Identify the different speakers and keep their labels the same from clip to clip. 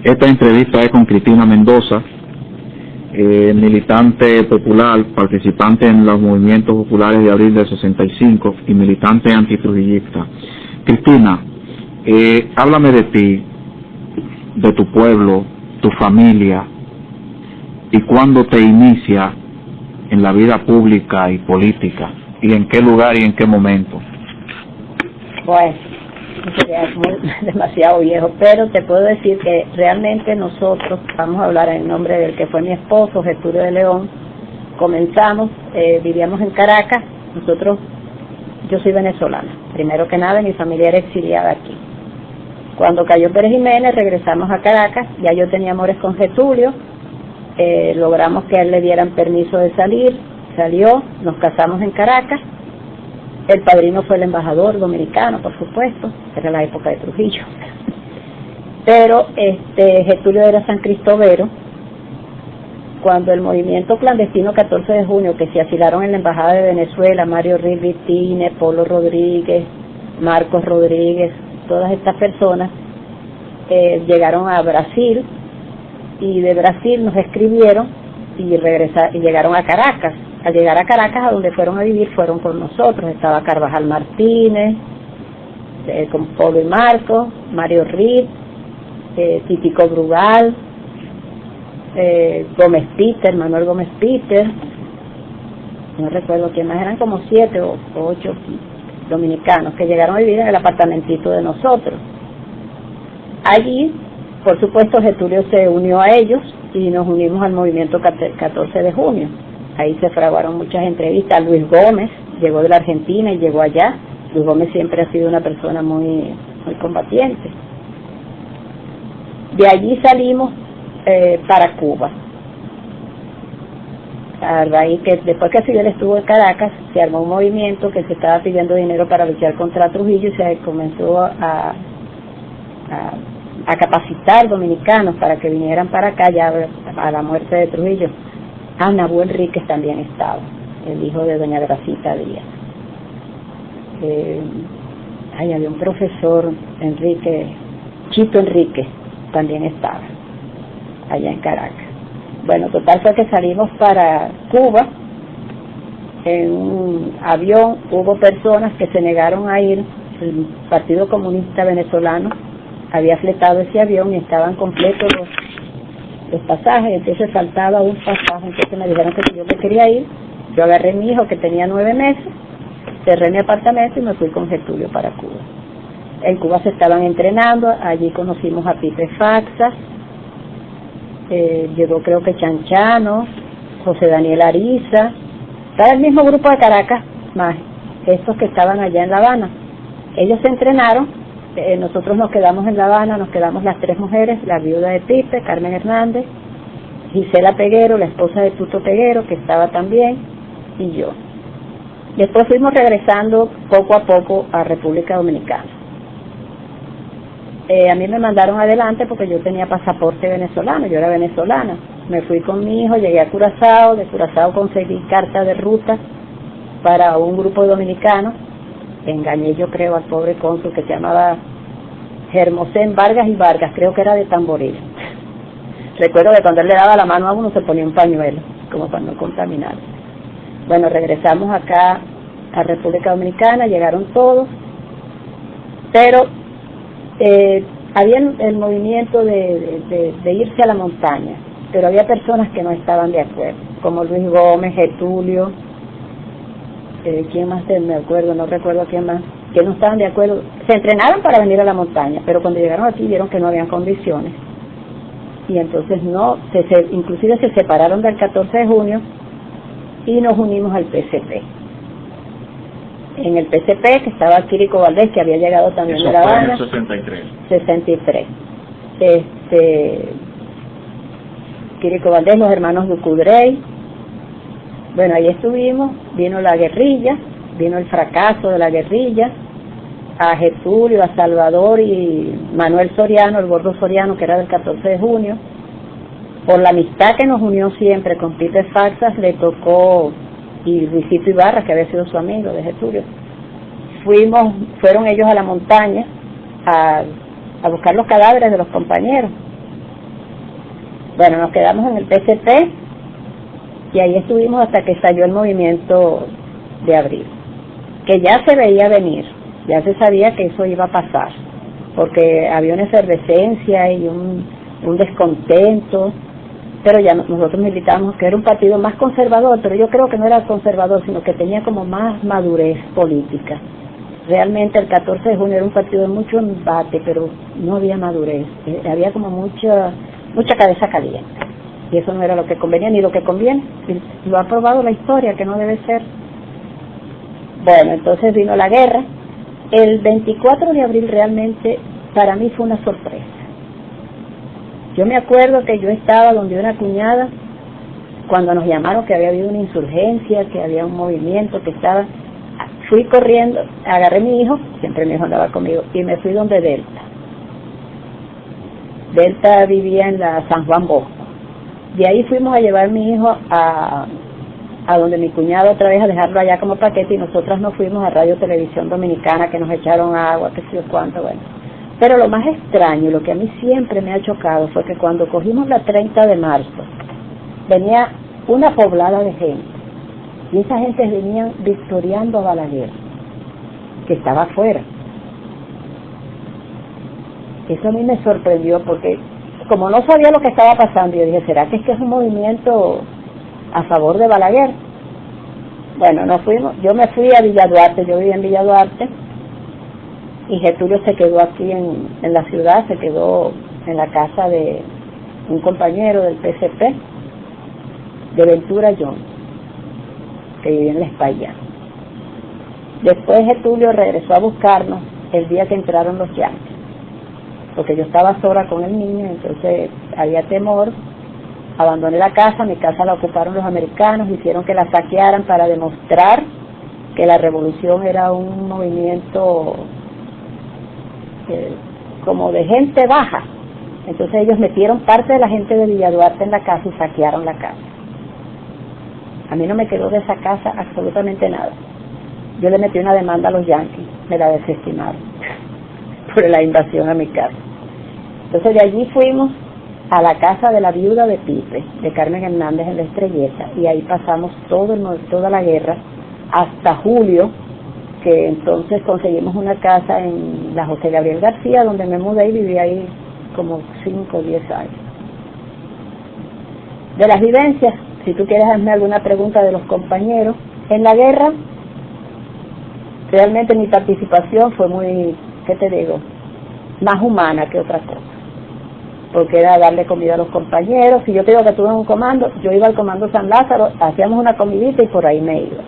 Speaker 1: Esta entrevista es con Cristina Mendoza, militante popular, participante en los movimientos populares de abril del 65 y militante antitrujillista. Cristina, háblame de ti, de tu pueblo, tu familia, y cuándo te inicia en la vida pública y política, y en qué lugar y en qué momento.
Speaker 2: Bueno, sería demasiado viejo, pero te puedo decir que realmente nosotros, vamos a hablar en nombre del que fue mi esposo, Getúlio de León, comenzamos, vivíamos en Caracas. Yo soy venezolana, primero que nada mi familia era exiliada aquí. Cuando cayó Pérez Jiménez regresamos a Caracas, ya yo tenía amores con Getúlio, logramos que a él le dieran permiso de salir, salió, nos casamos en Caracas. El padrino fue el embajador dominicano, por supuesto, era la época de Trujillo. Pero Getúlio era San Cristobero. Cuando el movimiento clandestino 14 de junio, que se asilaron en la embajada de Venezuela, Mario Riz Vitine, Polo Rodríguez, Marcos Rodríguez, todas estas personas llegaron a Brasil, y de Brasil nos escribieron y llegaron a Caracas. Al llegar a Caracas, a donde fueron a vivir, fueron con nosotros. Estaba Carvajal Martínez, con Polo y Marcos, Mario Riz, Titico Brugal, Gómez Peter, Manuel Gómez Peter, no recuerdo quién más, eran como 7 o 8 dominicanos que llegaron a vivir en el apartamentito de nosotros. Allí, por supuesto, Getúlio se unió a ellos y nos unimos al movimiento 14 de junio. Ahí se fraguaron muchas entrevistas. Luis Gómez llegó de la Argentina y llegó allá. Luis Gómez siempre ha sido una persona muy combatiente. De allí salimos para Cuba. A raíz que después que Fidel estuvo en Caracas, se armó un movimiento que se estaba pidiendo dinero para luchar contra Trujillo y se comenzó a capacitar dominicanos para que vinieran para acá ya a la muerte de Trujillo. Nabu Enríquez también estaba, el hijo de doña Gracita Díaz. Había un profesor, Chito Enríquez, también estaba allá en Caracas. Bueno, total fue que salimos para Cuba. En un avión hubo personas que se negaron a ir. El Partido Comunista Venezolano había fletado ese avión y estaban completos los pasajes, entonces faltaba un pasaje. Entonces me dijeron que si yo me quería ir, yo agarré a mi hijo que tenía 9 meses, cerré mi apartamento y me fui con Getúlio para Cuba. En Cuba se estaban entrenando, allí conocimos a Pipe Faxas, llegó creo que Chanchano, José Daniel Ariza, estaba el mismo grupo de Caracas, más estos que estaban allá en La Habana. Ellos se entrenaron. Nosotros nos quedamos en La Habana, nos quedamos las 3 mujeres, la viuda de Pipe, Carmen Hernández, Gisela Peguero, la esposa de Tuto Peguero, que estaba también, y yo. Después fuimos regresando poco a poco a República Dominicana. A mí me mandaron adelante porque yo tenía pasaporte venezolano, yo era venezolana. Me fui con mi hijo, llegué a Curazao, de Curazao conseguí carta de ruta para un grupo de dominicanos. Engañé yo creo al pobre cónsul que se llamaba Hermosén Vargas y Vargas, creo que era de Tamboril. Recuerdo que cuando él le daba la mano a uno se ponía un pañuelo, como para no contaminar. Bueno, regresamos acá a República Dominicana, llegaron todos, pero había el movimiento de irse a la montaña, pero había personas que no estaban de acuerdo, como Luis Gómez, Getúlio, ¿quién más me acuerdo? No recuerdo quién más, que no estaban de acuerdo. Se entrenaron para venir a la montaña, pero cuando llegaron aquí vieron que no habían condiciones. Y entonces inclusive se separaron del 14 de junio y nos unimos al PCP. En el PCP, que estaba Quirico Valdés, que había llegado también de La Habana.
Speaker 1: Eso fue en el
Speaker 2: 63. Quirico Valdés, los hermanos Ducudrey. Bueno, ahí estuvimos, vino la guerrilla, vino el fracaso de la guerrilla, a Getúlio, a Salvador y Manuel Soriano, el gordo Soriano, que era del 14 de junio. Por la amistad que nos unió siempre con Pipe Faxas, le tocó, y Luisito Ibarra, que había sido su amigo de Getúlio. Fueron ellos a la montaña a buscar los cadáveres de los compañeros. Bueno, nos quedamos en el PCP y ahí estuvimos hasta que estalló el movimiento de abril, que ya se veía venir, ya se sabía que eso iba a pasar, porque había una efervescencia y un descontento, pero ya nosotros militábamos que era un partido más conservador, pero yo creo que no era conservador, sino que tenía como más madurez política. Realmente el 14 de junio era un partido de mucho embate, pero no había madurez, había como mucha cabeza caliente, y eso no era lo que convenía ni lo que conviene, y lo ha probado la historia, que no debe ser. Bueno, entonces vino la guerra. El 24 de abril realmente para mí fue una sorpresa. Yo me acuerdo que yo estaba donde una cuñada, cuando nos llamaron que había habido una insurgencia, que había un movimiento, que estaba... Fui corriendo, agarré a mi hijo, siempre mi hijo andaba conmigo, y me fui donde Delta. Delta vivía en la San Juan Bosco. De ahí fuimos a llevar a mi hijo a donde mi cuñado otra vez, a dejarlo allá como paquete, y nosotras nos fuimos a Radio Televisión Dominicana, que nos echaron agua, que sé yo cuánto, bueno. Pero lo más extraño, lo que a mí siempre me ha chocado, fue que cuando cogimos la 30 de marzo, venía una poblada de gente, y esa gente venían victoriando a Balaguer, que estaba afuera. Eso a mí me sorprendió, porque como no sabía lo que estaba pasando, yo dije, ¿será que es un movimiento a favor de Balaguer? Bueno, nos fuimos, yo me fui a Villa Duarte, yo vivía en Villa Duarte, y Getulio se quedó aquí en la ciudad, se quedó en la casa de un compañero del PCP, de Ventura John, que vivía en La España. Después Getulio regresó a buscarnos el día que entraron los yanquis, porque yo estaba sola con el niño, entonces había temor. Abandoné la casa, mi casa la ocuparon los americanos, hicieron que la saquearan para demostrar que la revolución era un movimiento como de gente baja. Entonces ellos metieron parte de la gente de Villa Duarte en la casa y saquearon la casa. A mí no me quedó de esa casa absolutamente nada. Yo le metí una demanda a los yanquis, me la desestimaron por la invasión a mi casa. Entonces de allí fuimos a la casa de la viuda de Pipe, de Carmen Hernández en La Estrelleta, y ahí pasamos toda la guerra hasta julio, que entonces conseguimos una casa en la José Gabriel García, donde me mudé y viví ahí como 5 o 10 años. De las vivencias, si tú quieres hacerme alguna pregunta de los compañeros, en la guerra, realmente mi participación fue muy, ¿qué te digo?, más humana que otra cosa, porque era darle comida a los compañeros. Si yo te digo que tuve un comando, yo iba al comando San Lázaro, hacíamos una comidita y por ahí me iba,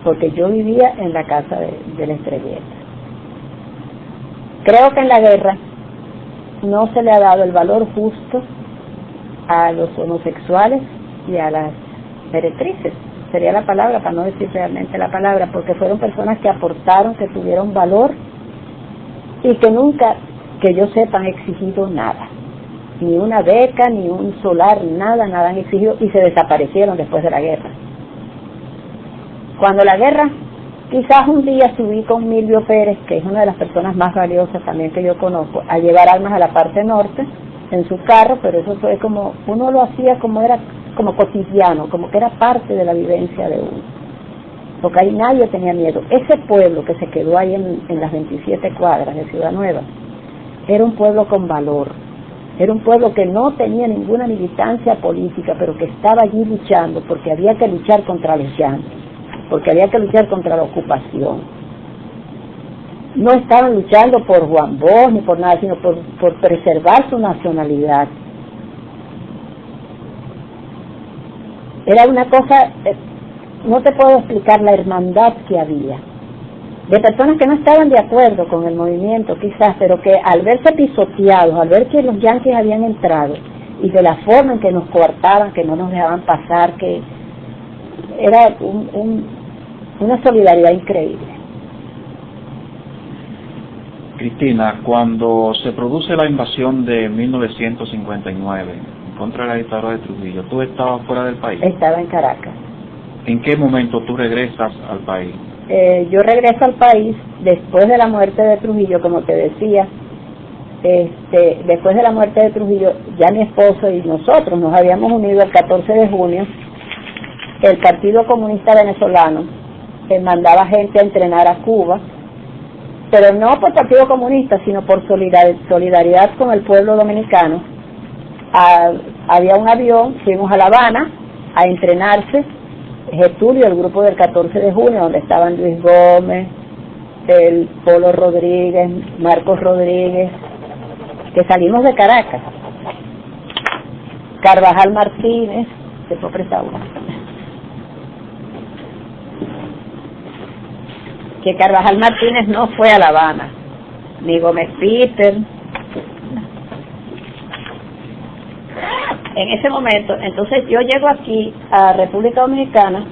Speaker 2: porque yo vivía en la casa de La Estrelleta. Creo que en la guerra no se le ha dado el valor justo a los homosexuales y a las meretrices, sería la palabra, para no decir realmente la palabra, porque fueron personas que aportaron, que tuvieron valor y que nunca, que yo sepa, han exigido nada, ni una beca, ni un solar, nada han exigido, y se desaparecieron después de la guerra. Cuando la guerra, quizás un día subí con Milvio Pérez, que es una de las personas más valiosas también que yo conozco, a llevar armas a la parte norte en su carro, pero eso fue como, uno lo hacía como era, como cotidiano, como que era parte de la vivencia de uno, porque ahí nadie tenía miedo. Ese pueblo que se quedó ahí en las 27 cuadras de Ciudad Nueva, era un pueblo con valor, era un pueblo que no tenía ninguna militancia política, pero que estaba allí luchando, porque había que luchar contra los yanquis, porque había que luchar contra la ocupación. No estaban luchando por Juan Bosch ni por nada, sino por preservar su nacionalidad. Era una cosa, no te puedo explicar la hermandad que había, de personas que no estaban de acuerdo con el movimiento quizás, pero que al verse pisoteados, al ver que los yanquis habían entrado, y de la forma en que nos coartaban, que no nos dejaban pasar, que era una solidaridad increíble.
Speaker 1: Cristina, cuando se produce la invasión de 1959 contra la dictadura de Trujillo, ¿tú estabas fuera del país?
Speaker 2: Estaba en Caracas.
Speaker 1: ¿En qué momento tú regresas al país?
Speaker 2: Yo regreso al país después de la muerte de Trujillo, como te decía. después de la muerte de Trujillo, ya mi esposo y nosotros nos habíamos unido el 14 de junio. El Partido Comunista Venezolano mandaba gente a entrenar a Cuba, pero no por Partido Comunista, sino por solidaridad con el pueblo dominicano. Había un avión, fuimos a La Habana a entrenarse, Getulio, el grupo del 14 de junio, donde estaban Luis Gómez, el Polo Rodríguez, Marcos Rodríguez, que salimos de Caracas, Carvajal Martínez, se fue prestado, que Carvajal Martínez no fue a La Habana, ni Gómez Peter. En ese momento, entonces yo llego aquí a República Dominicana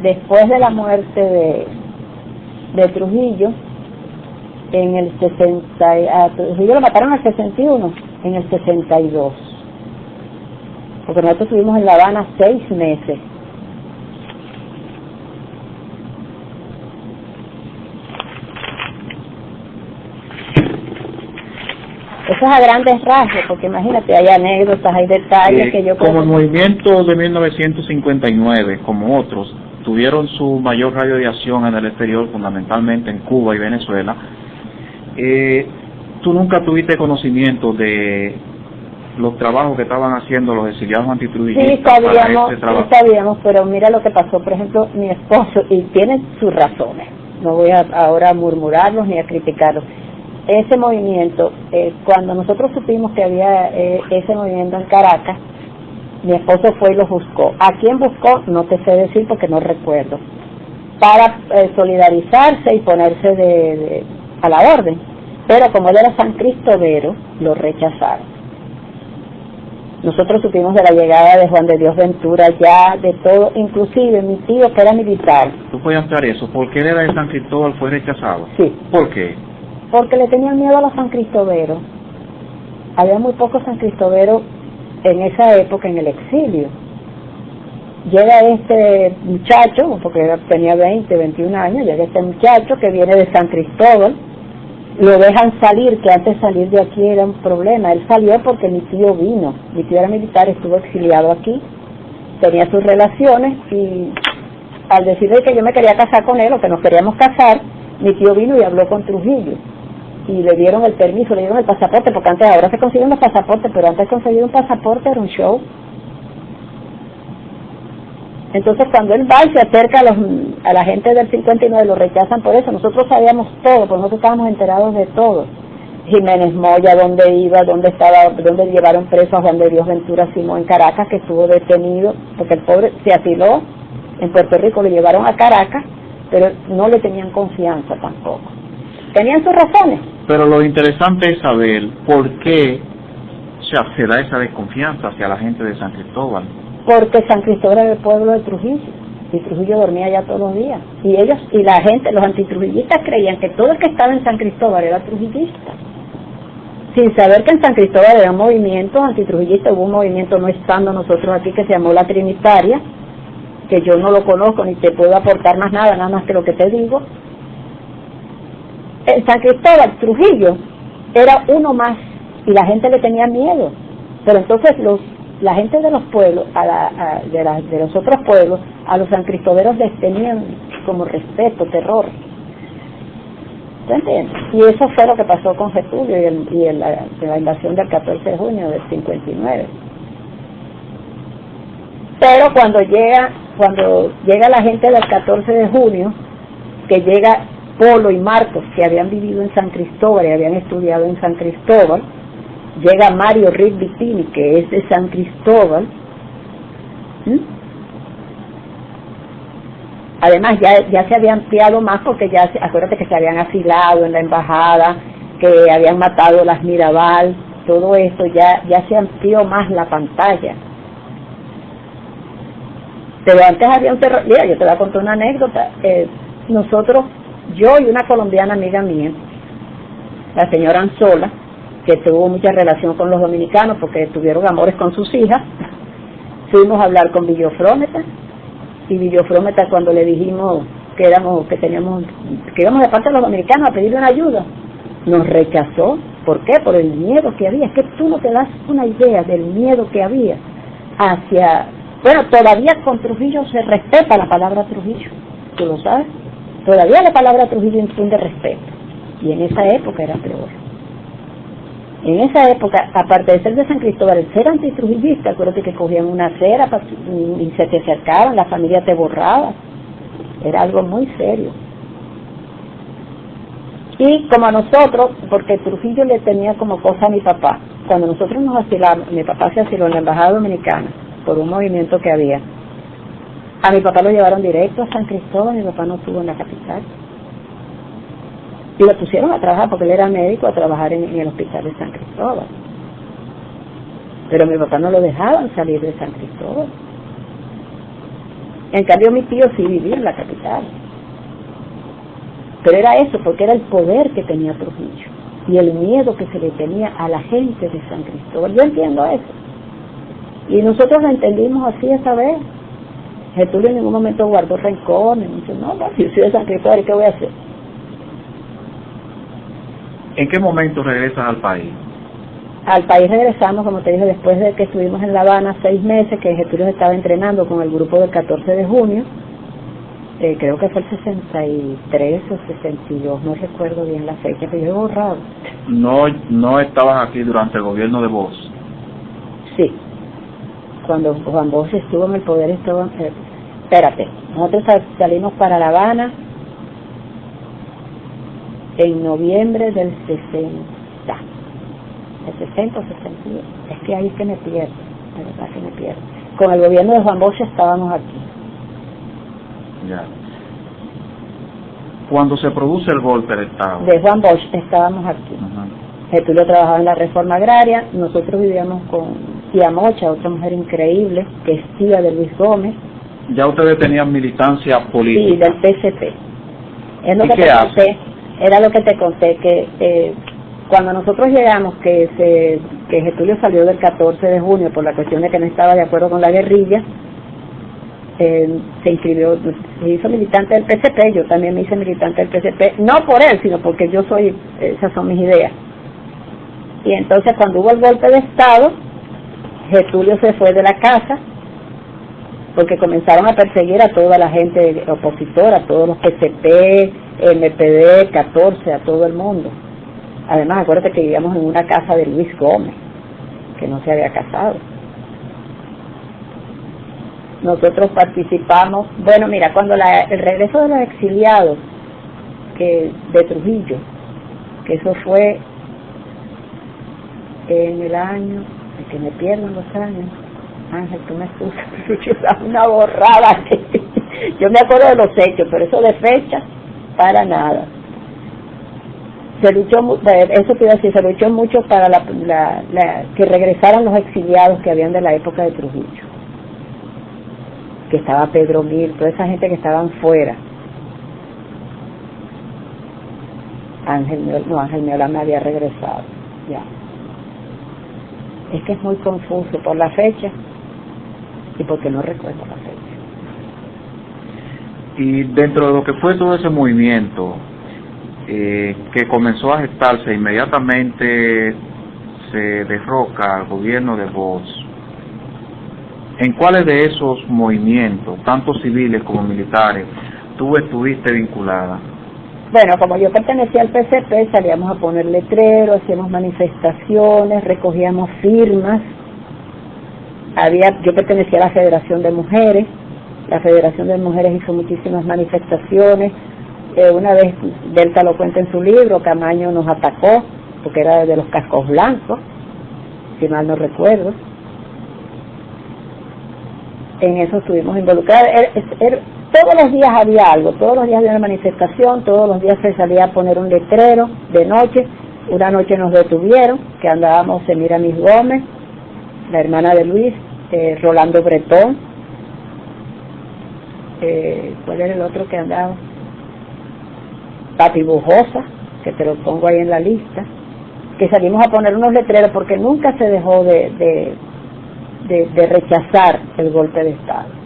Speaker 2: después de la muerte de Trujillo, en el 60, a Trujillo lo mataron en el 61, en el 62, porque nosotros estuvimos en La Habana 6 meses. Eso es a grandes rasgos, porque imagínate, hay anécdotas, hay detalles que yo...
Speaker 1: Como el movimiento de 1959, como otros, tuvieron su mayor radio de acción en el exterior, fundamentalmente en Cuba y Venezuela, ¿tú nunca tuviste conocimiento de los trabajos que estaban haciendo los exiliados antitrujillistas?
Speaker 2: Sí, sabíamos, pero mira lo que pasó, por ejemplo, mi esposo, y tiene sus razones, no voy ahora a murmurarlos ni a criticarlos. Ese movimiento, cuando nosotros supimos que había ese movimiento en Caracas, mi esposo fue y lo buscó. ¿A quién buscó? No te sé decir porque no recuerdo. Para solidarizarse y ponerse a la orden. Pero como él era San Cristovero, lo rechazaron. Nosotros supimos de la llegada de Juan de Dios Ventura, ya de todo, inclusive mi tío que era militar.
Speaker 1: ¿Tú puedes aclarar eso? ¿Por qué él era de San Cristóbal fue rechazado?
Speaker 2: Sí.
Speaker 1: ¿Por qué?
Speaker 2: Porque le tenían miedo a los San Cristoveros. Había muy pocos San Cristoveros en esa época en el exilio. Llega este muchacho, porque tenía 20, 21 años, llega este muchacho que viene de San Cristóbal, lo dejan salir, que antes salir de aquí era un problema. Él salió porque mi tío vino, mi tío era militar, estuvo exiliado aquí, tenía sus relaciones y al decirle que yo me quería casar con él o que nos queríamos casar, mi tío vino y habló con Trujillo y le dieron el permiso, le dieron el pasaporte, porque antes, ahora se consiguen los pasaportes, pero antes conseguir un pasaporte era un show. Entonces cuando él va y se acerca a la gente del 59, lo rechazan por eso. Nosotros sabíamos todo, porque nosotros estábamos enterados de todo. Jiménez Moya, dónde iba, dónde llevaron preso a Juan de Dios Ventura Simón en Caracas, que estuvo detenido, porque el pobre se asiló en Puerto Rico, lo llevaron a Caracas, pero no le tenían confianza tampoco. Tenían sus razones.
Speaker 1: Pero lo interesante es saber por qué se da esa desconfianza hacia la gente de San Cristóbal.
Speaker 2: Porque San Cristóbal era el pueblo de Trujillo, y Trujillo dormía allá todos los días. Y ellos, y la gente, los antitrujillistas creían que todo el que estaba en San Cristóbal era trujillista. Sin saber que en San Cristóbal era un movimiento antitrujillista, hubo un movimiento no estando nosotros aquí que se llamó La Trinitaria, que yo no lo conozco ni te puedo aportar nada más que lo que te digo. En San Cristóbal, Trujillo era uno más y la gente le tenía miedo, pero entonces la gente de los pueblos, de los otros pueblos, a los san cristoberos les tenían como respeto, terror. ¿Te entiendes? Y eso fue lo que pasó con Getulio y la invasión del 14 de junio del 59. Pero cuando llega la gente del 14 de junio, que llega Polo y Marcos, que habían vivido en San Cristóbal y habían estudiado en San Cristóbal, llega Mario Rick Vitini, que es de San Cristóbal. Además ya se había ampliado más porque acuérdate que se habían asilado en la embajada, que habían matado las Mirabal, todo eso ya se amplió más la pantalla. Pero antes había un terror. Mira, yo te voy a contar una anécdota. Nosotros, yo y una colombiana amiga mía, la señora Anzola, que tuvo mucha relación con los dominicanos porque tuvieron amores con sus hijas, fuimos a hablar con Villofrómeta, y Villofrómeta, cuando le dijimos que íbamos de parte de los dominicanos a pedirle una ayuda, nos rechazó. ¿Por qué? Por el miedo que había. Es que tú no te das una idea del miedo que había hacia... Bueno, todavía con Trujillo se respeta la palabra Trujillo, tú lo sabes. Todavía la palabra Trujillo infunde respeto. Y en esa época era peor. En esa época, aparte de ser de San Cristóbal, el ser antitrujillista, acuérdate que cogían una acera y se te acercaban, la familia te borraba. Era algo muy serio. Y como a nosotros, porque Trujillo le tenía como cosa a mi papá, cuando nosotros nos asilamos, mi papá se asiló en la Embajada Dominicana por un movimiento que había. A mi papá lo llevaron directo a San Cristóbal, mi papá no estuvo en la capital. Y lo pusieron a trabajar, porque él era médico, a trabajar en el hospital de San Cristóbal. Pero a mi papá no lo dejaban salir de San Cristóbal. En cambio mi tío sí vivía en la capital. Pero era eso, porque era el poder que tenía Trujillo y el miedo que se le tenía a la gente de San Cristóbal. Yo entiendo eso. Y nosotros lo entendimos así esa vez. Getúlio en ningún momento guardó rencor, y dice, no, si yo soy de San Cristóbal, ¿qué voy a hacer?
Speaker 1: ¿En qué momento regresas al país?
Speaker 2: Al país regresamos, como te dije, después de que estuvimos en La Habana 6 meses, que Getúlio estaba entrenando con el grupo del 14 de junio, creo que fue el 63 o 62, no recuerdo bien la fecha, pero yo he borrado.
Speaker 1: ¿No estabas aquí durante el gobierno de Bosch?
Speaker 2: Sí, cuando Juan Bosch estuvo en el poder, espérate, nosotros salimos para La Habana en noviembre del 60, el 60 o 62, es que ahí es que me pierdo, de verdad que me pierdo. Con el gobierno de Juan Bosch estábamos aquí.
Speaker 1: Ya. Cuando se produce el golpe de Estado
Speaker 2: de Juan Bosch estábamos aquí. Getúlio trabajaba en la reforma agraria, nosotros vivíamos con tía Mocha, otra mujer increíble, que es tía de Luis Gómez.
Speaker 1: Ya ustedes tenían militancia política.
Speaker 2: Sí, del PCP. Es lo
Speaker 1: ¿Y
Speaker 2: que
Speaker 1: qué
Speaker 2: te
Speaker 1: hace?
Speaker 2: conté, era lo que te conté, que cuando nosotros llegamos, que Getúlio salió del 14 de junio por la cuestión de que no estaba de acuerdo con la guerrilla, se inscribió, se hizo militante del PCP, yo también me hice militante del PCP, no por él, sino porque yo soy, esas son mis ideas. Y entonces cuando hubo el golpe de Estado, Getúlio se fue de la casa, porque comenzaron a perseguir a toda la gente opositora, a todos los PCP, MPD, 14, a todo el mundo. Además, acuérdate que vivíamos en una casa de Luis Gómez, que no se había casado. Nosotros participamos, bueno, mira, cuando el regreso de los exiliados de Trujillo, que eso fue en el año, es que me pierdo en los años, Ángel, tú me excusas, una borrada, yo me acuerdo de los hechos, pero eso de fecha, para nada. Se luchó, eso te iba a decir, se luchó mucho para que regresaran los exiliados que habían de la época de Trujillo, que estaba Pedro Mir, toda esa gente que estaban fuera. Ángel Miola me había regresado, ya. Es que es muy confuso por la fecha y porque no recuerdo la fecha.
Speaker 1: Y dentro de lo que fue todo ese movimiento que comenzó a gestarse, inmediatamente se derroca al gobierno de Bosch. ¿En cuáles de esos movimientos, tanto civiles como militares, tú estuviste vinculada?
Speaker 2: Bueno, como yo pertenecía al PCP, salíamos a poner letreros, hacíamos manifestaciones, recogíamos firmas. Yo pertenecía a la Federación de Mujeres. La Federación de Mujeres hizo muchísimas manifestaciones. Una vez, Delta lo cuenta en su libro, Camaño nos atacó, porque era de los cascos blancos, si mal no recuerdo. En eso estuvimos involucrados. Todos los días había algo, todos los días había una manifestación, todos los días se salía a poner un letrero de noche. Una noche nos detuvieron, que andábamos Semiramis Gómez, la hermana de Luis, Rolando Bretón, ¿cuál era el otro que andaba? Papi Bujosa, que te lo pongo ahí en la lista, que salimos a poner unos letreros porque nunca se dejó de rechazar el golpe de Estado.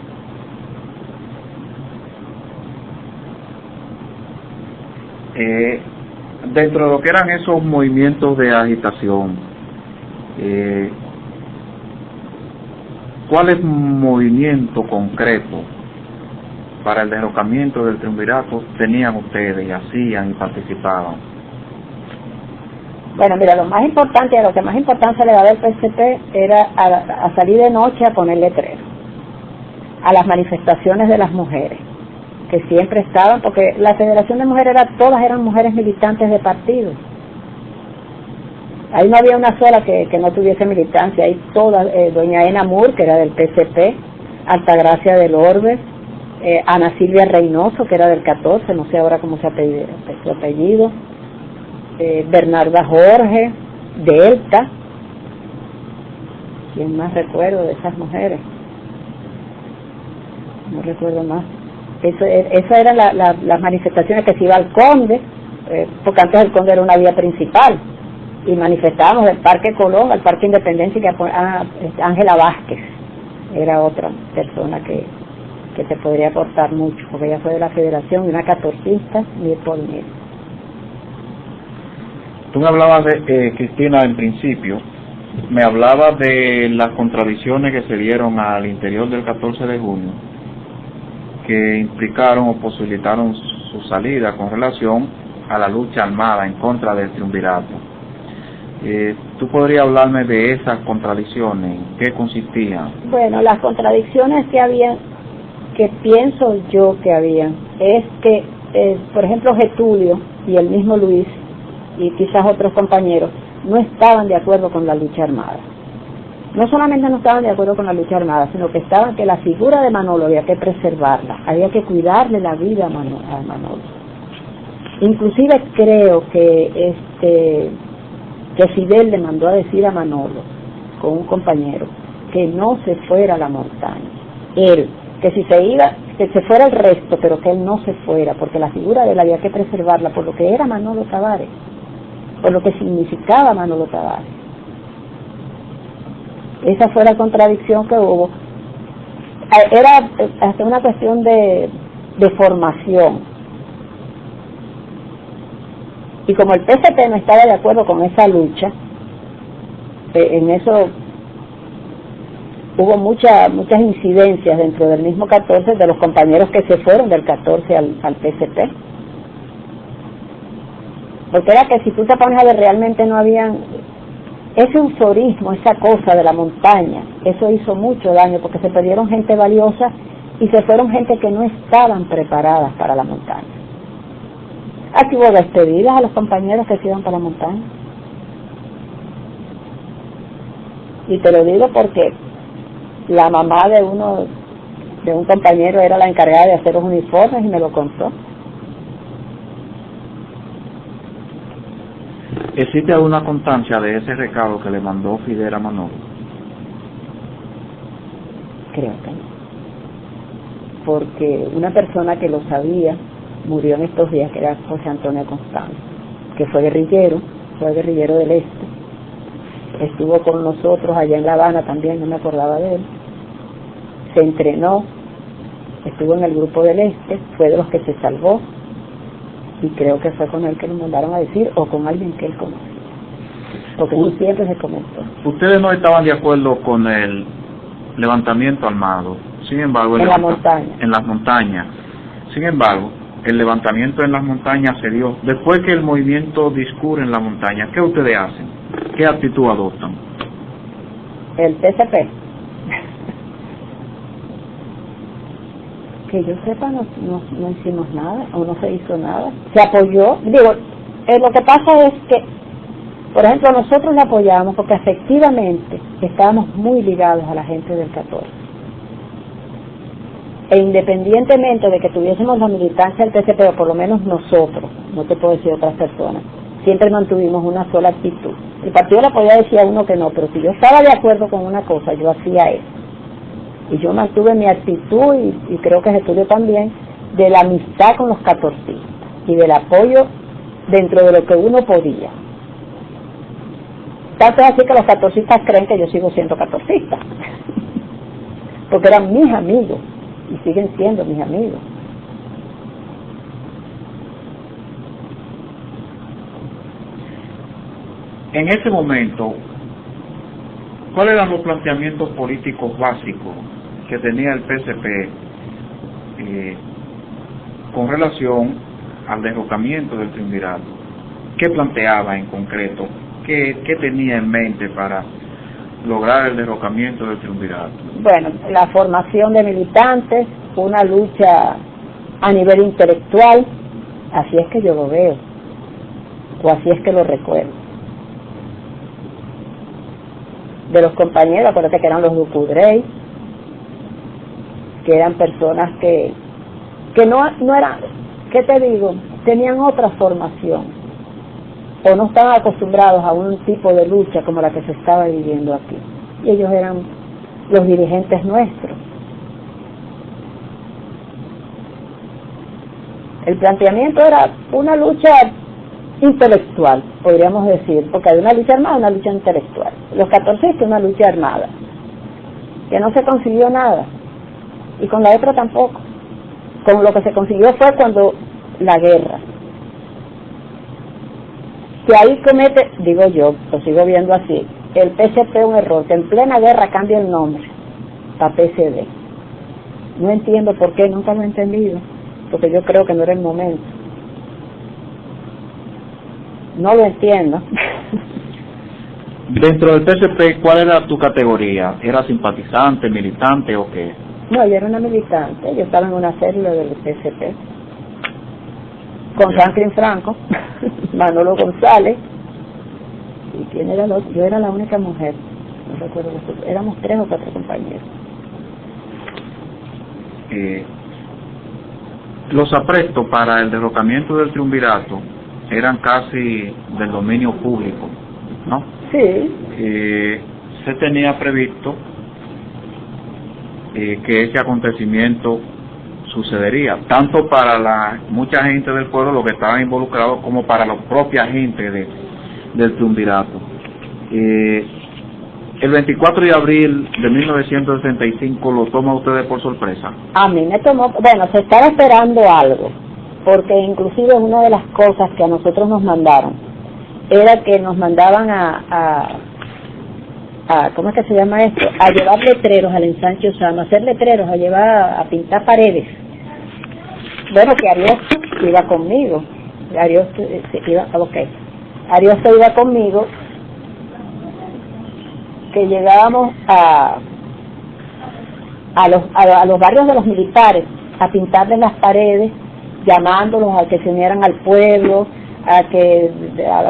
Speaker 1: dentro de lo que eran esos movimientos de agitación, ¿cuáles movimientos concretos para el derrocamiento del triunvirato tenían ustedes y hacían y participaban?
Speaker 2: Bueno, mira, lo más importante, a lo que más importancia le daba el PSP era a salir de noche a poner letreros, a las manifestaciones de las mujeres, que siempre estaban, porque la Federación de Mujeres todas eran mujeres militantes de partidos. Ahí no había una sola que no tuviese militancia, ahí todas, doña Ena Moore, que era del PSP, Altagracia del Orbe, Ana Silvia Reynoso, que era del 14, no sé ahora cómo se su apellido, Bernarda Jorge, Delta, ¿quién más recuerdo de esas mujeres? No recuerdo más. Esas eran las manifestaciones que se iba al Conde, porque antes el Conde era una vía principal, y manifestábamos del Parque Colón al Parque Independencia, que Ángela Vázquez era otra persona que te podría aportar mucho, porque ella fue de la Federación, y una catorcista, y por mí.
Speaker 1: Tú me hablabas de, Cristina, en principio, me hablabas de las contradicciones que se dieron al interior del 14 de junio, que implicaron o posibilitaron su salida con relación a la lucha armada en contra del triunvirato. ¿Tú podrías hablarme de esas contradicciones? ¿En qué consistían?
Speaker 2: Bueno, las contradicciones que había, que pienso yo que había, es que, por ejemplo, Getulio y el mismo Luis, y quizás otros compañeros, no estaban de acuerdo con la lucha armada. No solamente no estaban de acuerdo con la lucha armada, sino que estaban que la figura de Manolo había que preservarla, había que cuidarle la vida a Manolo. Inclusive creo que Fidel le mandó a decir a Manolo, con un compañero, que no se fuera a la montaña. Él, que si se iba, que se fuera el resto, pero que él no se fuera, porque la figura de él había que preservarla por lo que era Manolo Tavares, por lo que significaba Manolo Tavares. Esa fue la contradicción que hubo. Era hasta una cuestión de formación. Y como el PSP no estaba de acuerdo con esa lucha, en eso hubo muchas incidencias dentro del mismo 14 de los compañeros que se fueron del 14 al PSP. Porque era que si tú te pones a ver, realmente no habían ese euforismo, esa cosa de la montaña, eso hizo mucho daño porque se perdieron gente valiosa y se fueron gente que no estaban preparadas para la montaña. Aquí hubo despedidas a los compañeros que se iban para la montaña. Y te lo digo porque la mamá de un compañero era la encargada de hacer los uniformes y me lo contó.
Speaker 1: ¿Existe alguna constancia de ese recado que le mandó Fidel a Manolo?
Speaker 2: Creo que no. Porque una persona que lo sabía murió en estos días, que era José Antonio Constanzo, que fue guerrillero del Este. Estuvo con nosotros allá en La Habana también, no me acordaba de él. Se entrenó, estuvo en el grupo del Este, fue de los que se salvó, y creo que fue con él que nos mandaron a decir, o con alguien que él conocía, porque eso siempre se comentó.
Speaker 1: Ustedes no estaban de acuerdo con el levantamiento armado, sin embargo,
Speaker 2: en
Speaker 1: las montañas. Sin embargo, el levantamiento en las montañas se dio después que el movimiento discurre en la montaña. ¿Qué ustedes hacen? ¿Qué actitud adoptan?
Speaker 2: El PSP, que yo sepa, no hicimos nada, o no se hizo nada. Se apoyó, lo que pasa es que, por ejemplo, nosotros la apoyamos porque efectivamente estábamos muy ligados a la gente del 14. E independientemente de que tuviésemos la militancia del PSP, o por lo menos nosotros, no te puedo decir otras personas, siempre mantuvimos una sola actitud. El partido le podía decir a uno que no, pero si yo estaba de acuerdo con una cosa, yo hacía eso. Y yo mantuve mi actitud, y creo que Getulio también, de la amistad con los catorcistas y del apoyo dentro de lo que uno podía. Tanto es así que los catorcistas creen que yo sigo siendo catorcista, porque eran mis amigos y siguen siendo mis amigos.
Speaker 1: En ese momento, ¿cuáles eran los planteamientos políticos básicos que tenía el PSP con relación al derrocamiento del triunvirato? ¿Qué planteaba en concreto? ¿Qué tenía en mente para lograr el derrocamiento del triunvirato?
Speaker 2: Bueno, la formación de militantes, una lucha a nivel intelectual, así es que yo lo veo, o así es que lo recuerdo. De los compañeros, acuérdate que eran los Ducudrey, que eran personas que no eran, ¿qué te digo? Tenían otra formación, o no estaban acostumbrados a un tipo de lucha como la que se estaba viviendo aquí. Y ellos eran los dirigentes nuestros. El planteamiento era una lucha intelectual, podríamos decir, porque hay una lucha armada, una lucha intelectual. Los 14 una lucha armada, que no se consiguió nada, y con la otra tampoco. Con lo que se consiguió fue cuando la guerra. Que ahí comete, digo yo, lo sigo viendo así, el PSP un error, que en plena guerra cambia el nombre para PSD. No entiendo por qué, nunca lo he entendido, porque yo creo que no era el momento. No lo entiendo.
Speaker 1: Dentro del PSP, ¿cuál era tu categoría? ¿Era simpatizante, militante o qué?
Speaker 2: No, yo era una militante, yo estaba en una célula del PSP, con Franklin Franco, Manolo González, y quién era el otro, yo era la única mujer, no recuerdo, éramos 3 o 4 compañeros.
Speaker 1: Los aprestos para el derrocamiento del triunvirato eran casi del dominio público, ¿no?
Speaker 2: Sí.
Speaker 1: Se tenía previsto que ese acontecimiento sucedería, tanto para la mucha gente del pueblo, los que estaban involucrados, como para la propia gente del triunvirato. El 24 de abril de 1965 lo toma ustedes por sorpresa.
Speaker 2: A mí me tomó, bueno, se estaba esperando algo, porque inclusive una de las cosas que a nosotros nos mandaron era que nos mandaban a ¿cómo es que se llama esto? A llevar letreros al ensanche Osama, hacer letreros, a llevar a pintar paredes. Bueno, que Ariosto iba conmigo, Ariosto iba conmigo, que llegábamos a los barrios de los militares a pintarles las paredes, llamándolos a que se unieran al pueblo, a que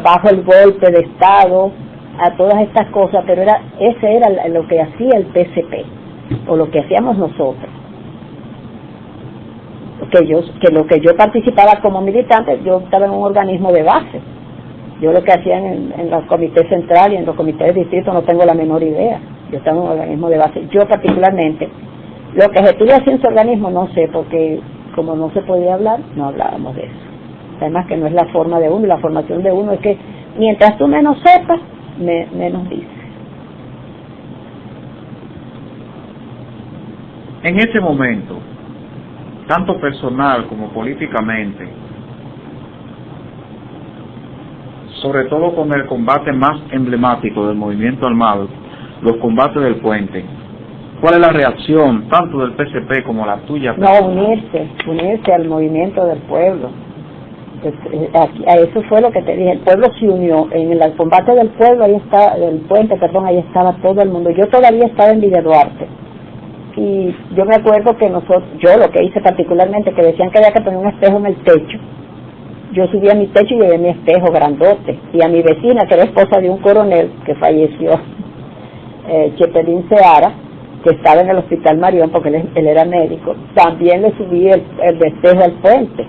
Speaker 2: bajo el golpe de Estado, a todas estas cosas, pero ese era lo que hacía el PSP, o lo que hacíamos nosotros. Que lo que yo participaba como militante, yo estaba en un organismo de base. Yo lo que hacía en los comités central y en los comités de distrito no tengo la menor idea. Yo estaba en un organismo de base. Yo particularmente, lo que se estudia así en su organismo no sé, porque como no se podía hablar, no hablábamos de eso. Además que no es la forma de uno, la formación de uno es que mientras tú menos sepas, menos dices.
Speaker 1: En ese momento, tanto personal como políticamente, sobre todo con el combate más emblemático del movimiento armado, los combates del puente, ¿cuál es la reacción tanto del PSP como la tuya?
Speaker 2: No, unirse al movimiento del pueblo. A eso fue lo que te dije, el pueblo se unió, en el combate del pueblo, ahí estaba todo el mundo. Yo todavía estaba en Villa Duarte, y yo me acuerdo que yo lo que hice particularmente, que decían que había que poner un espejo en el techo, yo subí a mi techo y llevé mi espejo grandote, y a mi vecina, que era esposa de un coronel que falleció, Chepelín Seara, que estaba en el hospital Marión, porque él era médico, también le subí el espejo al puente.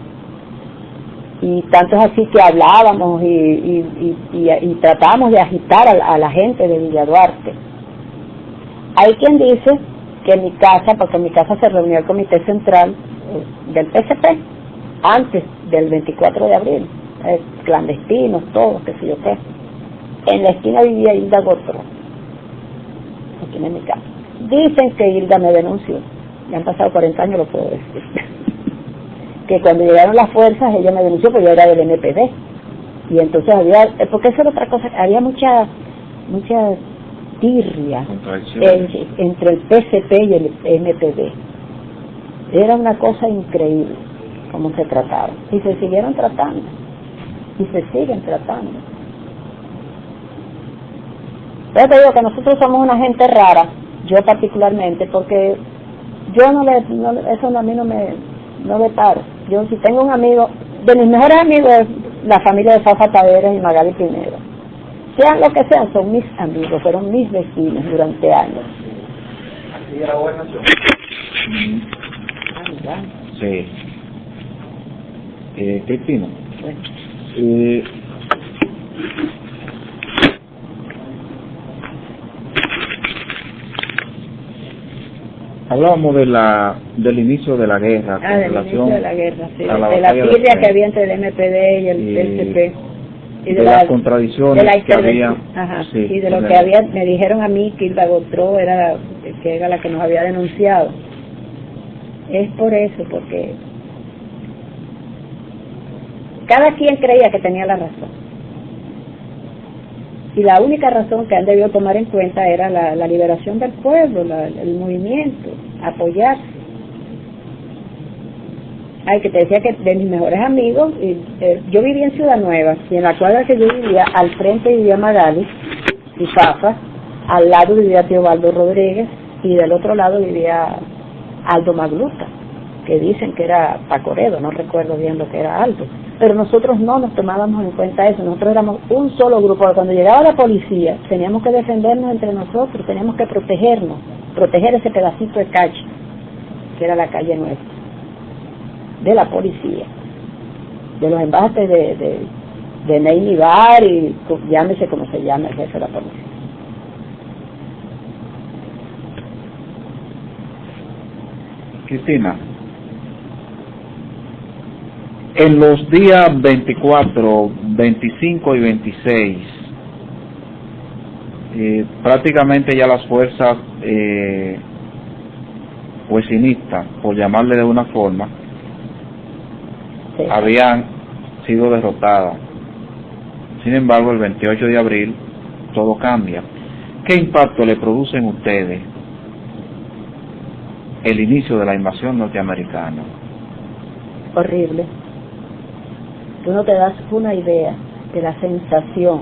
Speaker 2: Y tanto es así que hablábamos y tratábamos de agitar a la gente de Villa Duarte. Hay quien dice que en mi casa, porque en mi casa se reunió el comité central del PSP antes del 24 de abril, clandestinos, todos, qué sé yo qué. En la esquina vivía Hilda Gotró, aquí en mi casa. Dicen que Hilda me denunció, ya han pasado 40 años, lo puedo decir. Que cuando llegaron las fuerzas ella me denunció porque yo era del NPD, Y entonces había, porque eso era otra cosa, había mucha tirria entre el PCP y el MPD. Era una cosa increíble cómo se trataba. Y se siguieron tratando. Y se siguen tratando. Yo te digo que nosotros somos una gente rara, yo particularmente, porque yo eso a mí no me paro. Yo si tengo un amigo, de mis mejores amigos es la familia de Fafa Taveras y Magali Pinero. Sean lo que sean, son mis amigos, fueron mis vecinos durante años.
Speaker 3: ¿Así era gobernación?
Speaker 1: Sí. Cristina.
Speaker 2: Bueno.
Speaker 1: Hablábamos del inicio de la guerra.
Speaker 2: Del inicio de la guerra, sí.
Speaker 1: De
Speaker 2: la tirria que había entre el MPD y el PCP. Y
Speaker 1: de las contradicciones que había.
Speaker 2: Ajá,
Speaker 1: sí,
Speaker 2: y de lo que había, me dijeron a mí que Hilda Gotró era la que nos había denunciado. Es por eso, porque cada quien creía que tenía la razón. Y la única razón que han debido tomar en cuenta era la liberación del pueblo, el movimiento, apoyarse. Ay, que te decía que de mis mejores amigos, yo vivía en Ciudad Nueva, y en la cuadra que yo vivía, al frente vivía Magali y Fafa, al lado vivía Teobaldo Rodríguez, y del otro lado vivía Aldo Magluta, que dicen que era Pacoredo, no recuerdo bien lo que era Aldo. Pero nosotros no nos tomábamos en cuenta eso, nosotros éramos un solo grupo. Cuando llegaba la policía, teníamos que defendernos entre nosotros, teníamos que protegernos, proteger ese pedacito de calle, que era la calle nuestra, de la policía, de los embates de Ney Nivar y llámese como se llame el jefe de la policía.
Speaker 1: Cristina, en los días 24, 25 y 26, prácticamente ya las fuerzas huesinistas, por llamarle de una forma, sí, habían sido derrotadas. Sin embargo, el 28 de abril todo cambia. ¿Qué impacto le producen ustedes el inicio de la invasión norteamericana?
Speaker 2: Horrible. Tú no te das una idea de la sensación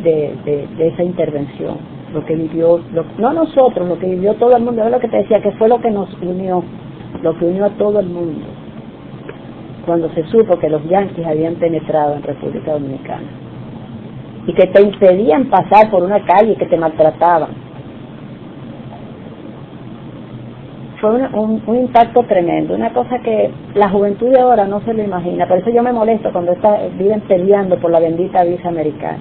Speaker 2: de esa intervención, lo que vivió, no nosotros, lo que vivió todo el mundo. Es lo que te decía, que fue lo que nos unió, lo que unió a todo el mundo, cuando se supo que los yanquis habían penetrado en República Dominicana y que te impedían pasar por una calle y que te maltrataban. Fue un impacto tremendo, una cosa que la juventud de ahora no se lo imagina. Por eso yo me molesto cuando viven peleando por la bendita visa americana.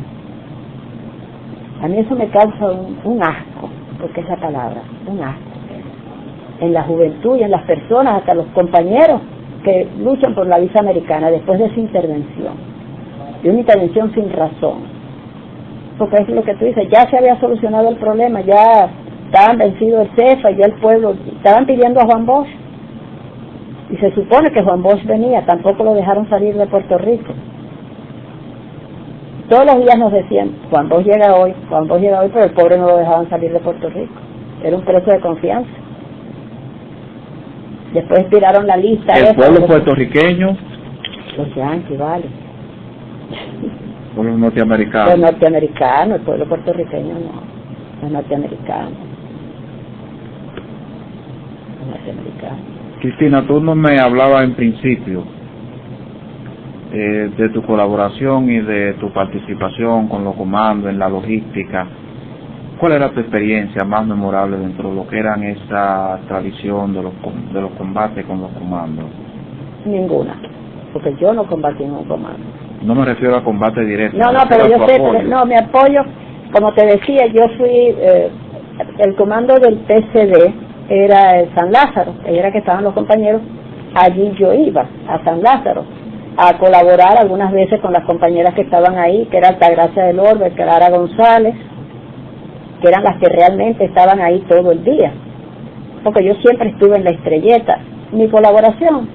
Speaker 2: A mí eso me causa un asco, porque esa palabra, un asco, en la juventud y en las personas, hasta los compañeros que luchan por la visa americana después de esa intervención, y una intervención sin razón, porque es lo que tú dices, ya se había solucionado el problema, ya estaban vencidos el CEFA y ya el pueblo, estaban pidiendo a Juan Bosch, y se supone que Juan Bosch venía, tampoco lo dejaron salir de Puerto Rico. Todos los días nos decían, Juan Bosch llega hoy, pero el pobre no lo dejaban salir de Puerto Rico, era un preso de confianza. Después tiraron la lista.
Speaker 1: ¿El pueblo puertorriqueño?
Speaker 2: Los yanquis, vale.
Speaker 1: ¿O los norteamericanos?
Speaker 2: Los norteamericanos, el pueblo puertorriqueño no, los norteamericanos.
Speaker 1: Cristina, tú no me hablabas en principio de tu colaboración y de tu participación con los comandos en la logística. ¿Cuál era tu experiencia más memorable dentro de lo que eran esa tradición de los combates con los comandos?
Speaker 2: Ninguna, porque yo no combatí en un comando.
Speaker 1: No me refiero a combate directo.
Speaker 2: No, pero yo sé, mi apoyo, como te decía, yo fui, el comando del PCD era el San Lázaro, era que estaban los compañeros, allí yo iba, a San Lázaro, a colaborar algunas veces con las compañeras que estaban ahí, que era Altagracia del Orbe, Clara González, que eran las que realmente estaban ahí todo el día, porque yo siempre estuve en la Estrelleta. Mi colaboración,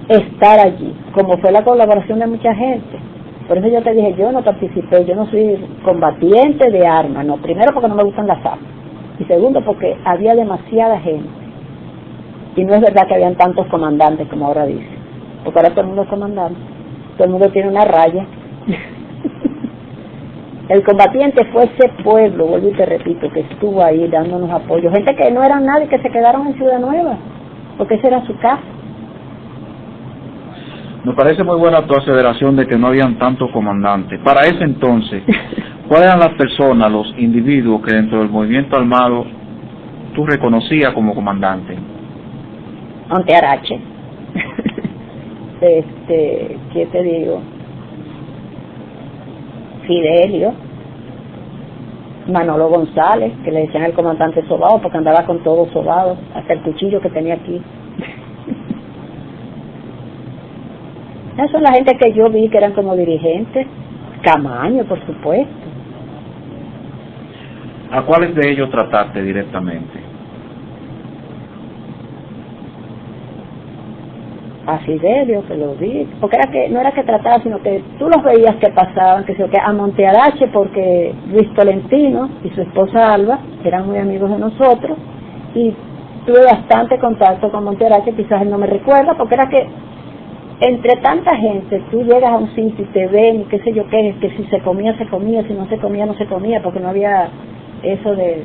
Speaker 2: estar allí, como fue la colaboración de mucha gente, Por eso yo te dije, yo no participé, yo no soy combatiente de armas, no, primero porque no me gustan las armas, y segundo porque había demasiada gente, y no es verdad que habían tantos comandantes como ahora dicen, porque ahora todo el mundo es comandante, todo el mundo tiene una raya. El combatiente fue ese pueblo, vuelvo y te repito, que estuvo ahí dándonos apoyo, gente que no eran nadie, que se quedaron en Ciudad Nueva, porque esa era su casa.
Speaker 1: Me parece muy buena tu aseveración de que no habían tantos comandantes. Para ese entonces, ¿cuáles eran las personas, los individuos que dentro del movimiento armado tú reconocías como comandante?
Speaker 2: Montearache. ¿Qué te digo? Fidelio, Manolo González, que le decían el comandante sobado porque andaba con todo sobado, hasta el cuchillo que tenía aquí. Esas son la gente que yo vi que eran como dirigentes. Camaño, por supuesto.
Speaker 1: ¿A cuáles de ellos trataste directamente?
Speaker 2: A Fidelio, que lo vi, porque era que no era que trataba, sino que tú los veías que pasaban, que a Montearache, porque Luis Tolentino y su esposa Alba eran muy amigos de nosotros, y tuve bastante contacto con Montearache, quizás él no me recuerda, porque era que entre tanta gente, tú llegas a un sitio y te ven, y qué sé yo qué, que si se comía, se comía, si no se comía, no se comía, porque no había eso de,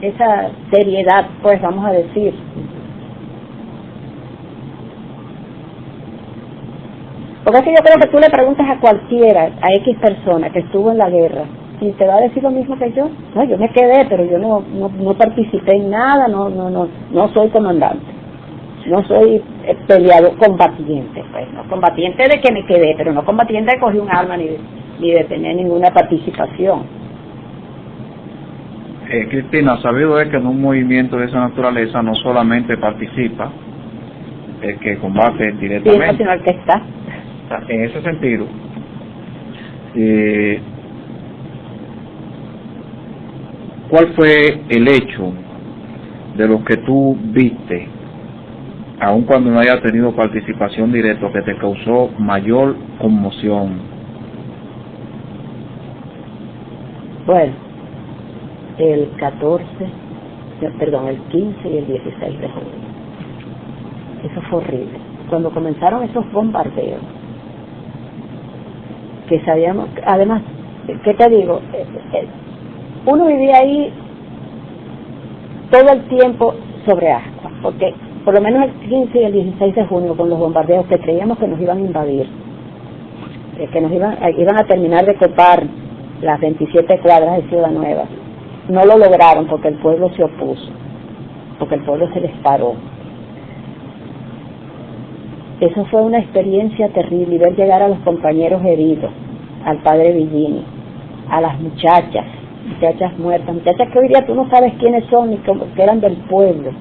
Speaker 2: esa seriedad, pues vamos a decir. Porque es que yo creo que tú le preguntas a cualquiera, a X persona que estuvo en la guerra, y te va a decir lo mismo que yo. No, yo me quedé, pero yo no participé en nada, no soy comandante, no soy peleador, combatiente, pues, no, combatiente de que me quedé, pero no combatiente de coger un arma ni de tener ninguna participación.
Speaker 1: Cristina, sabido es que en un movimiento de esa naturaleza no solamente participa el que combate directamente,
Speaker 2: sí, sino el que está.
Speaker 1: En ese sentido, ¿cuál fue el hecho de lo que tú viste, aun cuando no haya tenido participación directa, que te causó mayor conmoción?
Speaker 2: Bueno, el 15 y el 16 de julio. Eso fue horrible. Cuando comenzaron esos bombardeos, que sabíamos, además, ¿qué te digo? Uno vivía ahí todo el tiempo sobre ascuas, porque por lo menos el 15 y el 16 de junio, con los bombardeos que creíamos que nos iban a invadir, que nos iban a terminar de copar las 27 cuadras de Ciudad Nueva, no lo lograron porque el pueblo se opuso, porque el pueblo se les paró. Eso fue una experiencia terrible, ver llegar a los compañeros heridos, al padre Villini, a las muchachas muertas, muchachas que hoy día tú no sabes quiénes son ni que eran del pueblo,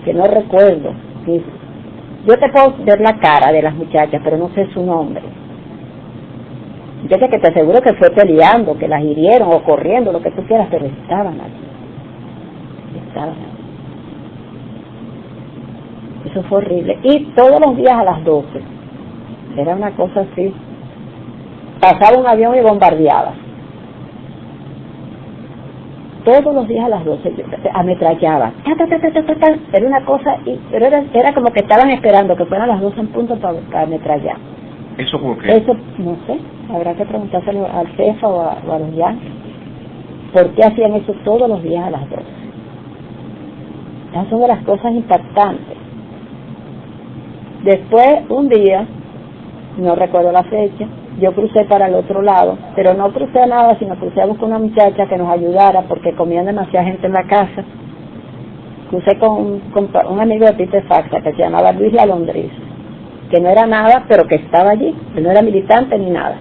Speaker 2: que no recuerdo. Yo te puedo ver la cara de las muchachas, pero no sé su nombre. Muchachas que te aseguro que fue peleando, que las hirieron o corriendo, lo que tú quieras, pero estaban allí. Eso fue horrible. Y todos los días a las 12. Era una cosa así. Pasaba un avión y bombardeaba. Todos los días a las 12 ametrallaba. Era una cosa, pero era como que estaban esperando que fueran las 12 en punto para ametrallar.
Speaker 1: ¿Eso por qué?
Speaker 2: Eso, no sé. Habrá que preguntárselo al CEFA o a los yanquis. ¿Por qué hacían eso todos los días a las 12? Esas son de las cosas impactantes. Después, un día, no recuerdo la fecha, yo crucé para el otro lado, pero no crucé a nada, sino crucé a buscar una muchacha que nos ayudara, porque comían demasiada gente en la casa. Crucé con un amigo de Peter Faxa, que se llamaba Luis Lalondriz, que no era nada, pero que estaba allí, que no era militante ni nada.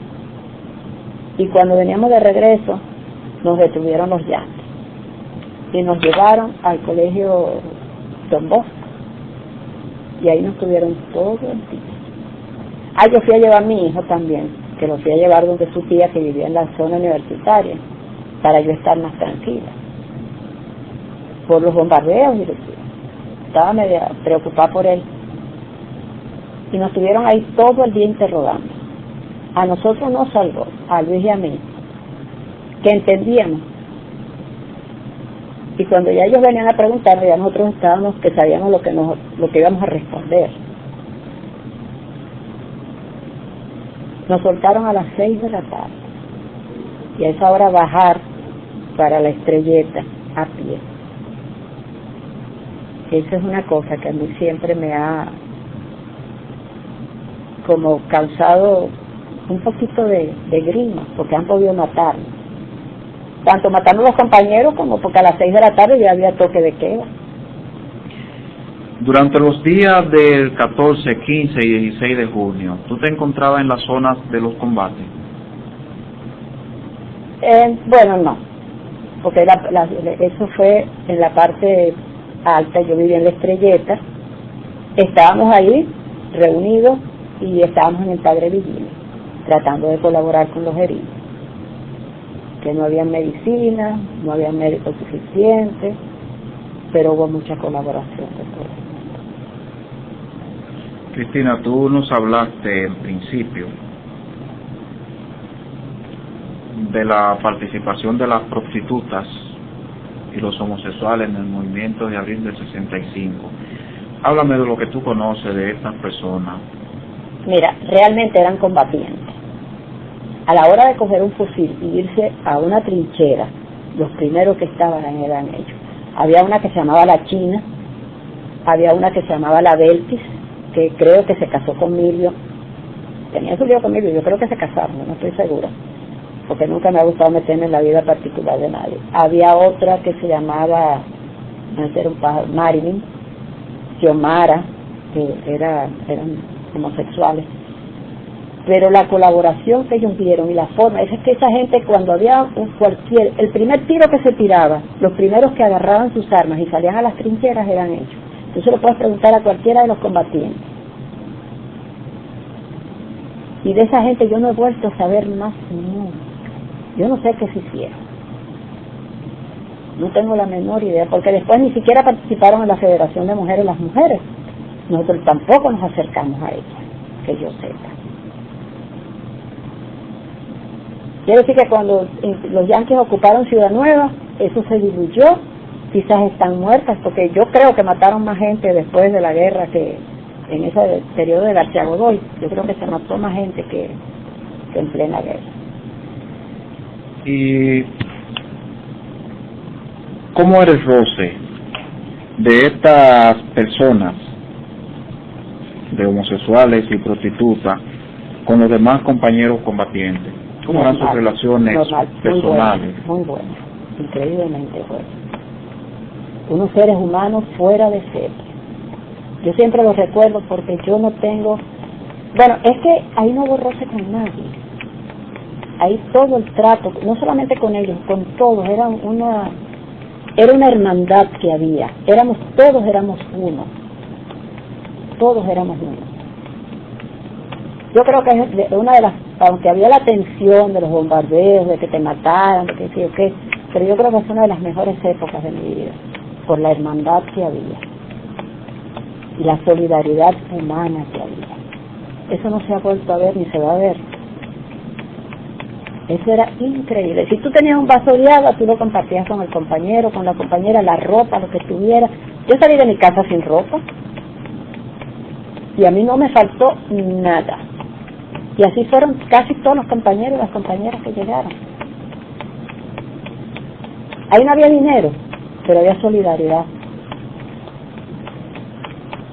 Speaker 2: Y cuando veníamos de regreso, nos detuvieron los yanquis, y nos llevaron al colegio Don Bosco, y ahí nos tuvieron todo el día. Yo fui a llevar a mi hijo también, que lo fui a llevar donde su tía, que vivía en la zona universitaria, para yo estar más tranquila. Por los bombardeos, y estaba media preocupada por él. Y nos tuvieron ahí todo el día interrogando. a nosotros nos salvó, a Luis y a mí, que entendíamos. Y cuando ya ellos venían a preguntarnos, ya nosotros estábamos, que sabíamos lo que íbamos a responder. Nos soltaron a las 6 de la tarde. Y a esa hora bajar para la Estrelleta a pie. Esa es una cosa que a mí siempre me ha como causado un poquito de grima, porque han podido matarnos. Tanto matando a los compañeros como porque a las 6 de la tarde ya había toque de queda.
Speaker 1: Durante los días del 14, 15 y 16 de junio, ¿tú te encontrabas en las zonas de los combates?
Speaker 2: Bueno, no, porque eso fue en la parte alta. Yo vivía en la Estrelleta, estábamos ahí reunidos y estábamos en el Padre Vigilio, tratando de colaborar con los heridos, que no había medicina, no había médicos suficientes, pero hubo mucha colaboración de todo.
Speaker 1: Cristina, tú nos hablaste en principio de la participación de las prostitutas y los homosexuales en el movimiento de abril del 65. Háblame de lo que tú conoces de estas personas.
Speaker 2: Mira, realmente eran combatientes. A la hora de coger un fusil y irse a una trinchera, los primeros que estaban eran ellos. Había una que se llamaba La China, había una que se llamaba La Beltis, que creo que se casó con Milio. Tenía su lío con Milio, yo creo que se casaron, no estoy segura, porque nunca me ha gustado meterme en la vida particular de nadie. Había otra que se llamaba, no sé, Marilyn, Xiomara, que eran homosexuales. Pero la colaboración que ellos dieron y la forma, es que esa gente cuando había el primer tiro que se tiraba, los primeros que agarraban sus armas y salían a las trincheras eran ellos. Tú lo puedes preguntar a cualquiera de los combatientes. Y de esa gente yo no he vuelto a saber más nunca. Yo no sé qué se hicieron. No tengo la menor idea, porque después ni siquiera participaron en la Federación de Mujeres las mujeres. Nosotros tampoco nos acercamos a ellas, que yo sepa. Quiere decir que cuando los yanquis ocuparon Ciudad Nueva, eso se diluyó. Quizás están muertas, porque yo creo que mataron más gente después de la guerra que en ese periodo de García Godoy. Yo creo que se mató más gente que en plena guerra.
Speaker 1: ¿Y cómo era el roce de estas personas, de homosexuales y prostitutas, con los demás compañeros combatientes? ¿Cómo eran sus relaciones personales?
Speaker 2: Muy buenas, increíblemente buenas. Unos seres humanos fuera de serie. Yo siempre los recuerdo porque yo no tengo... Bueno, es que ahí no hubo roce con nadie. Ahí todo el trato, no solamente con ellos, con todos, era una hermandad que había. Todos éramos uno. Todos éramos uno. Yo creo que es una de las... Aunque había la tensión de los bombardeos, de que te mataran, de que sí o qué, pero yo creo que es una de las mejores épocas de mi vida, por la hermandad que había y la solidaridad humana que había. Eso no se ha vuelto a ver ni se va a ver. Eso era increíble. Si tú tenías un vaso de agua, tú lo compartías con el compañero, con la compañera, la ropa, lo que tuviera. Yo salí de mi casa sin ropa y a mí no me faltó nada. Y así fueron casi todos los compañeros y las compañeras que llegaron. Ahí no había dinero, pero había solidaridad.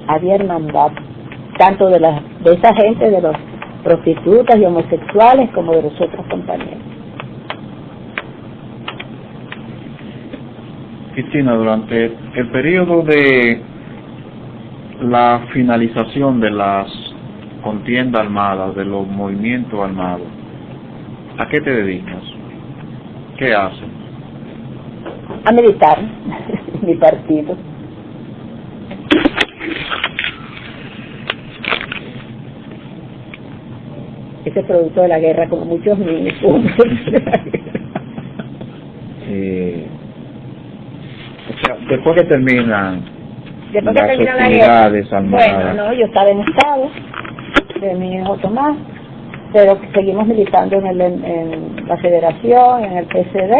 Speaker 2: Había hermandad, tanto de esa gente, de los prostitutas y homosexuales, como de los otros compañeros.
Speaker 1: Cristina, durante el periodo de la finalización de las contiendas armadas, de los movimientos armados, ¿a qué te dedicas? ¿Qué haces?
Speaker 2: A militar, mi partido. Ese producto de la guerra, como muchos niños. O
Speaker 1: sea, después que terminan
Speaker 2: las
Speaker 1: actividades armadas.
Speaker 2: Bueno, no, yo estaba en estado de mi hijo Tomás, pero seguimos militando en la federación, en el PSD,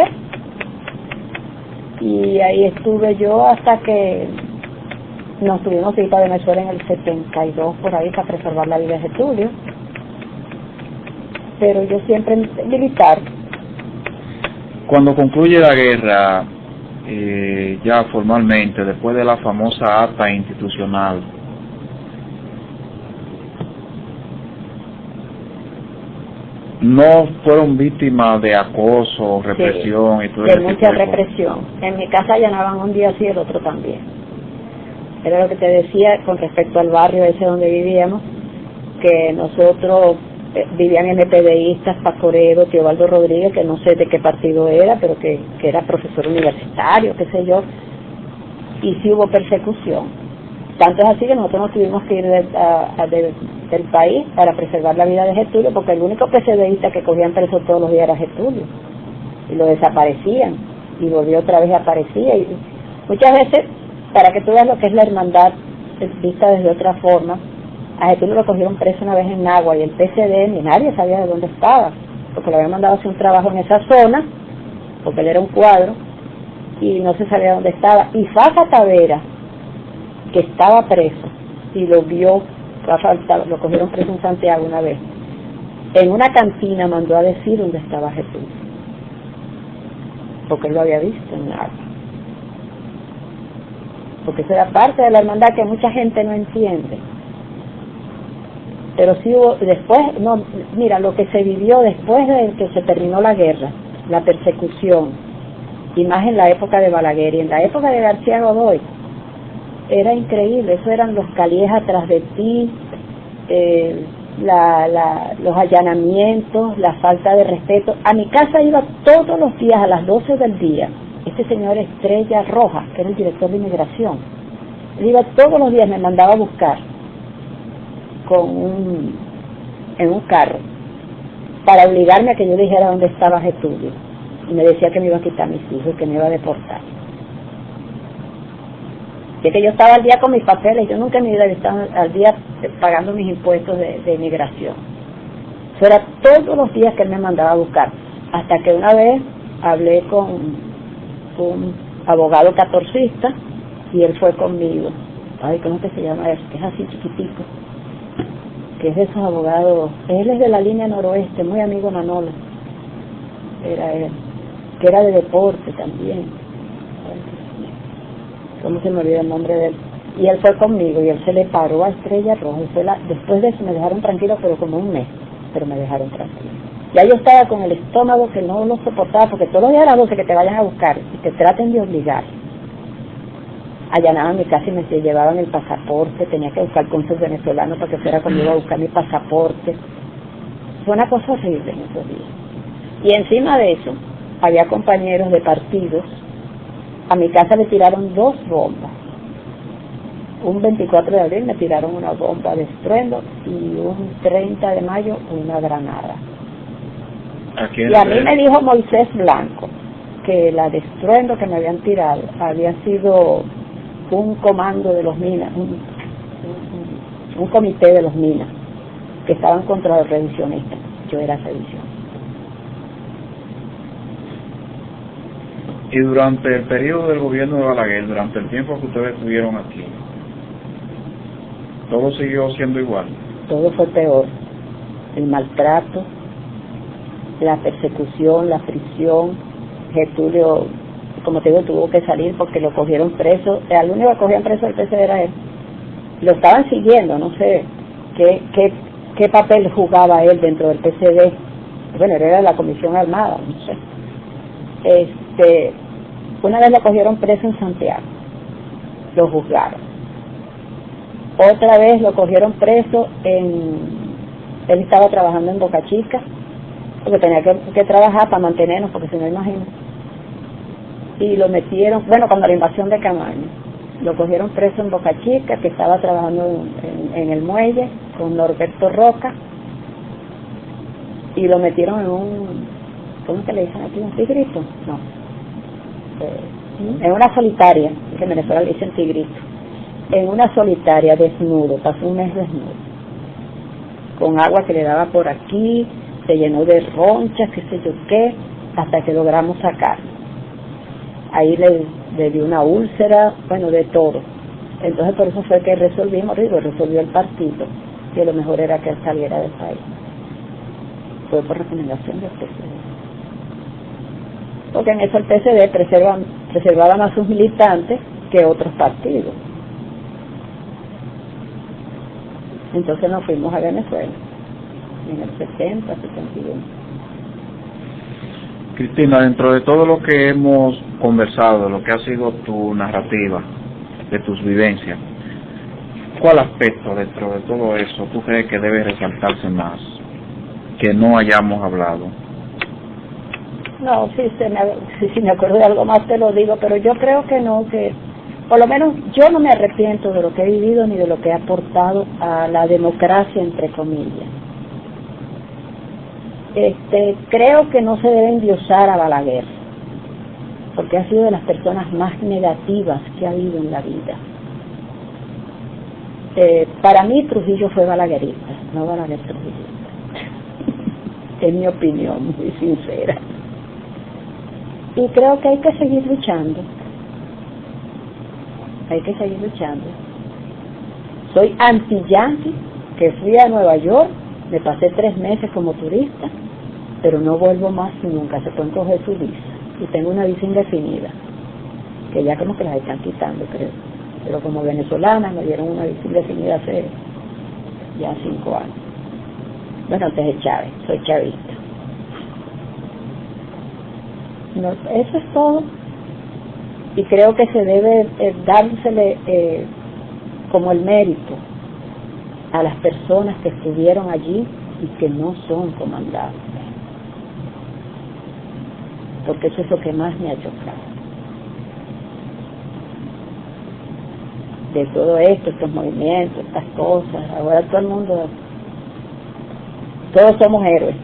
Speaker 2: y ahí estuve yo hasta que nos tuvimos que ir para Venezuela en el 72 por ahí para preservar la vida de Getulio, pero yo siempre militar.
Speaker 1: Cuando concluye la guerra, ya formalmente, después de la famosa acta institucional, ¿no fueron víctimas de acoso, represión, sí, y todo eso?
Speaker 2: De mucha represión. En mi casa allanaban un día sí, el otro también. Era lo que te decía con respecto al barrio ese donde vivíamos, que nosotros vivían MPDistas, Pacoredo, Teobaldo Rodríguez, que no sé de qué partido era, pero que era profesor universitario, qué sé yo, y sí hubo persecución. Tanto es así que nosotros nos tuvimos que ir del país para preservar la vida de Getulio, porque el único PCDista que cogían preso todos los días era Getulio, y lo desaparecían, y volvió otra vez, aparecía, y muchas veces, para que tú veas lo que es la hermandad vista desde otra forma, a Getulio lo cogieron preso una vez en Nagua, y el PCD ni nadie sabía de dónde estaba, porque lo habían mandado a hacer un trabajo en esa zona, porque él era un cuadro, y no se sabía dónde estaba, y Fafa Tavera, que estaba preso, y lo vio, lo cogieron preso en Santiago una vez, en una cantina mandó a decir dónde estaba Jesús, porque él lo había visto en Nagua, porque eso era parte de la hermandad que mucha gente no entiende. Pero sí hubo, después, no, mira, lo que se vivió después de que se terminó la guerra, la persecución, y más en la época de Balaguer y en la época de García Godoy, era increíble. Eso eran los Caliejas atrás de ti, los allanamientos, la falta de respeto. A mi casa iba todos los días a las 12 del día este señor Estrella Rojas, que era el director de inmigración. Él iba todos los días, me mandaba a buscar en un carro para obligarme a que yo dijera dónde estaba Getulio, y me decía que me iba a quitar mis hijos y que me iba a deportar. Y que yo estaba al día con mis papeles, yo nunca en mi vida estaba al día pagando mis impuestos de inmigración. Eso era todos los días que él me mandaba a buscar, hasta que una vez hablé con un abogado catorcista y él fue conmigo. Ay, ¿cómo que se llama él? Que es así chiquitico, que es de esos abogados, él es de la línea noroeste, muy amigo Manolo, era él, que era de deporte también, ¿cómo se me olvida el nombre de él? Y él fue conmigo y él se le paró a Estrella Roja, y después de eso me dejaron tranquilo, pero como un mes, pero me dejaron tranquilo. Ya yo estaba con el estómago que no lo soportaba, porque todos los días a las 12 que te vayan a buscar y te traten de obligar. Allanaban mi casa y me llevaban el pasaporte, tenía que buscar cónsul venezolano para que fuera conmigo a buscar mi pasaporte. Fue una cosa horrible en esos días. Y encima de eso, había compañeros de partidos, a mi casa le tiraron 2 bombas. Un 24 de abril me tiraron una bomba de estruendo y un 30 de mayo una granada. Y a mí me dijo Moisés Blanco que la de estruendo que me habían tirado había sido un comando de los minas, un comité de los minas que estaban contra los revisionistas. Yo era revisión.
Speaker 1: Y durante el periodo del gobierno de Balaguer, durante el tiempo que ustedes estuvieron aquí, ¿todo siguió siendo igual?
Speaker 2: Todo fue peor. El maltrato, la persecución, la prisión. Getulio, como te digo, tuvo que salir porque lo cogieron preso. El único que cogían preso del PC era él. Lo estaban siguiendo, no sé qué papel jugaba él dentro del PCD. Bueno, él era de la Comisión Armada, no sé. Una vez lo cogieron preso en Santiago, lo juzgaron. Otra vez lo cogieron preso él estaba trabajando en Boca Chica, porque tenía que trabajar para mantenernos, porque si no, imagino. Y lo metieron, cuando la invasión de Camaño, lo cogieron preso en Boca Chica, que estaba trabajando en el muelle con Norberto Roca, y lo metieron en ¿cómo que le dicen aquí? ¿Un tigrito? No. En una solitaria, que en Venezuela le dicen tigrito. En una solitaria, desnudo, pasó un mes desnudo. con agua que le daba por aquí, se llenó de ronchas, qué sé yo qué, hasta que logramos sacar. Ahí le dio una úlcera, bueno, de todo. Entonces por eso fue que resolvimos, resolvió el partido, que lo mejor era que él saliera del país. Fue por recomendación del PCD. Porque en eso el PCD preservaba más sus militantes que otros partidos. Entonces nos fuimos a Venezuela, en el 60, 71.
Speaker 1: Cristina, dentro de todo lo que hemos conversado, lo que ha sido tu narrativa, de tus vivencias, ¿cuál aspecto dentro de todo eso tú crees que debe resaltarse más, que no hayamos hablado?
Speaker 2: No, si me acuerdo de algo más te lo digo, pero yo creo que no, que por lo menos yo no me arrepiento de lo que he vivido ni de lo que he aportado a la democracia, entre comillas. Creo que no se debe endiosar a Balaguer, porque ha sido de las personas más negativas que ha habido en la vida. Para mí Trujillo fue balaguerista, no Balaguer trujillista. Es mi opinión, muy sincera. Y creo que hay que seguir luchando. Hay que seguir luchando. Soy anti-yanqui, que fui a Nueva York, me pasé 3 meses como turista, pero no vuelvo más nunca, se pueden coger su visa. Y tengo una visa indefinida, que ya como que las están quitando, creo. Pero como venezolana me dieron una visa indefinida hace ya 5 años. Bueno, antes de Chávez, soy chavista. No, eso es todo. Y creo que se debe dársele como el mérito a las personas que estuvieron allí y que no son comandantes, porque eso es lo que más me ha chocado de todo esto, estos movimientos, estas cosas. Ahora todo el mundo, todos somos héroes.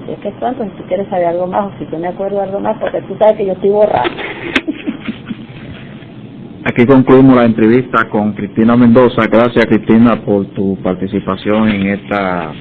Speaker 2: Así es que tanto, si tú quieres saber algo más o si yo me acuerdo de algo más, porque tú sabes que yo estoy borrada.
Speaker 1: Aquí concluimos la entrevista con Cristina Mendoza. Gracias, Cristina, por tu participación en esta